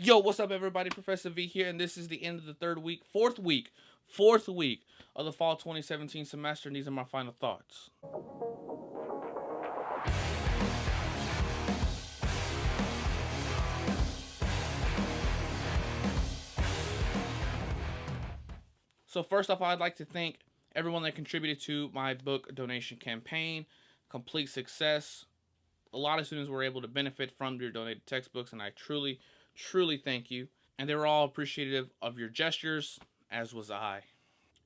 Yo, what's up, everybody? Professor V here, and this is the end of the fourth week of the fall 2017 semester, and these are my final thoughts. So, first off, I'd like to thank everyone that contributed to my book donation campaign. Complete success. A lot of students were able to benefit from your donated textbooks, and I truly, truly thank you. And they were all appreciative of your gestures, as was I.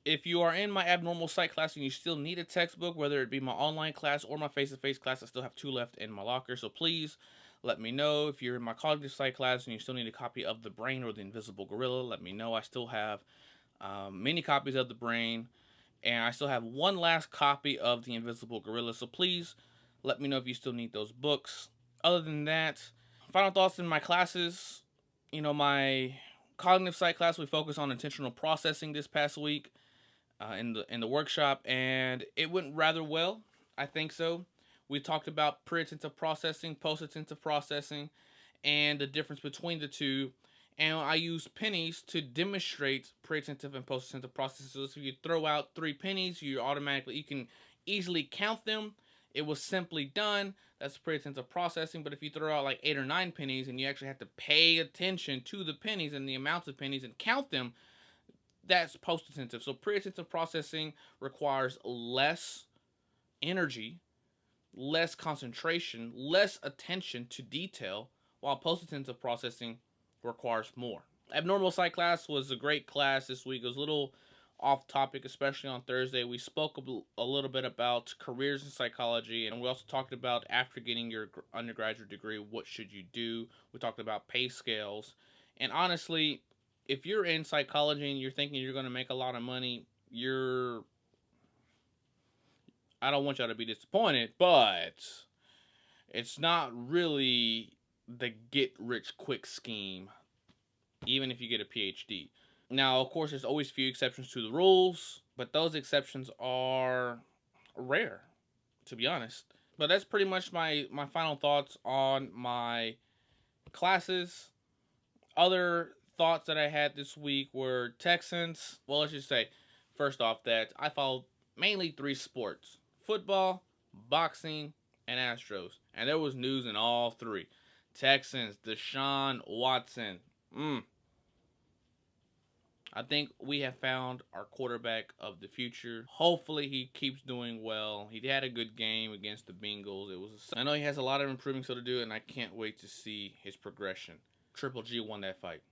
If you are in my abnormal psych class and you still need a textbook, whether it be my online class or my face-to-face class, I still have two left in my locker. So please let me know. If you're in my cognitive psych class and you still need a copy of The Brain or The Invisible Gorilla, let me know. I still have many copies of The Brain, and I still have one last copy of The Invisible Gorilla. So please let me know if you still need those books. Other than that, final thoughts in my classes. My cognitive psych class, we focus on intentional processing this past week. In the workshop, and it went rather well. I think so. We talked about pre-attentive processing, post-attentive processing, and the difference between the two. And I used pennies to demonstrate pre-attentive and post-attentive processing. So if you throw out 3 pennies, you can easily count them. It was simply done. That's pre-attentive processing. But if you throw out like 8 or 9 pennies and you actually have to pay attention to the pennies and the amounts of pennies and count them, that's post-attentive. So pre-attentive processing requires less energy, less concentration, less attention to detail, while post-attentive processing requires more. Abnormal psych class was a great class this week. It was a little off topic, especially on Thursday. We spoke a little bit about careers in psychology, and we also talked about after getting your undergraduate degree, what should you do. We talked about pay scales, and honestly, if you're in psychology and you're thinking you're going to make a lot of money, I don't want y'all to be disappointed, but it's not really the get rich quick scheme, even if you get a PhD. Now, of course, there's always few exceptions to the rules, but those exceptions are rare, to be honest. But that's pretty much my final thoughts on my classes. Other thoughts that I had this week were Texans. Well, let's just say, first off, that I follow mainly 3 sports: football, boxing, and Astros. And there was news in all 3. Texans, Deshaun Watson. I think we have found our quarterback of the future. Hopefully he keeps doing well. He had a good game against the Bengals. I know he has a lot of improving still to do, and I can't wait to see his progression. Triple G won that fight.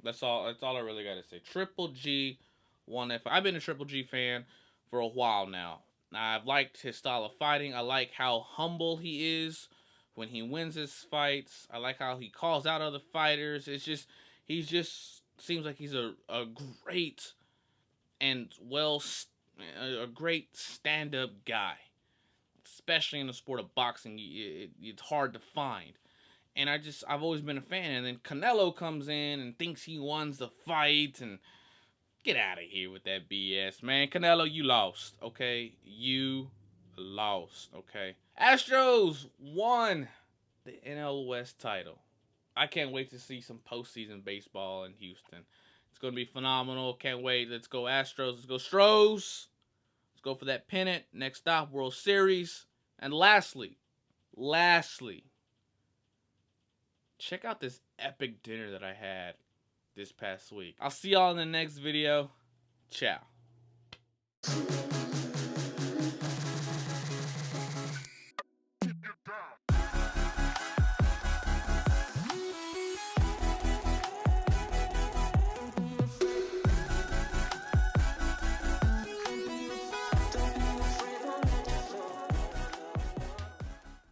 That's all I really got to say. Triple G won that fight. I've been a Triple G fan for a while now. I've liked his style of fighting. I like how humble he is when he wins his fights. I like how he calls out other fighters. He's just seems like he's a great and a great stand-up guy, especially in the sport of boxing. It's hard to find. And I've always been a fan. And then Canelo comes in and thinks he won the fight, and get out of here with that BS, man. Canelo, you lost, okay? You lost, okay? Astros won the NL West title. I can't wait to see some postseason baseball in Houston. It's going to be phenomenal. Can't wait. Let's go Astros. Let's go Stros. Let's go for that pennant. Next stop, World Series. And lastly, check out this epic dinner that I had this past week. I'll see y'all in the next video. Ciao.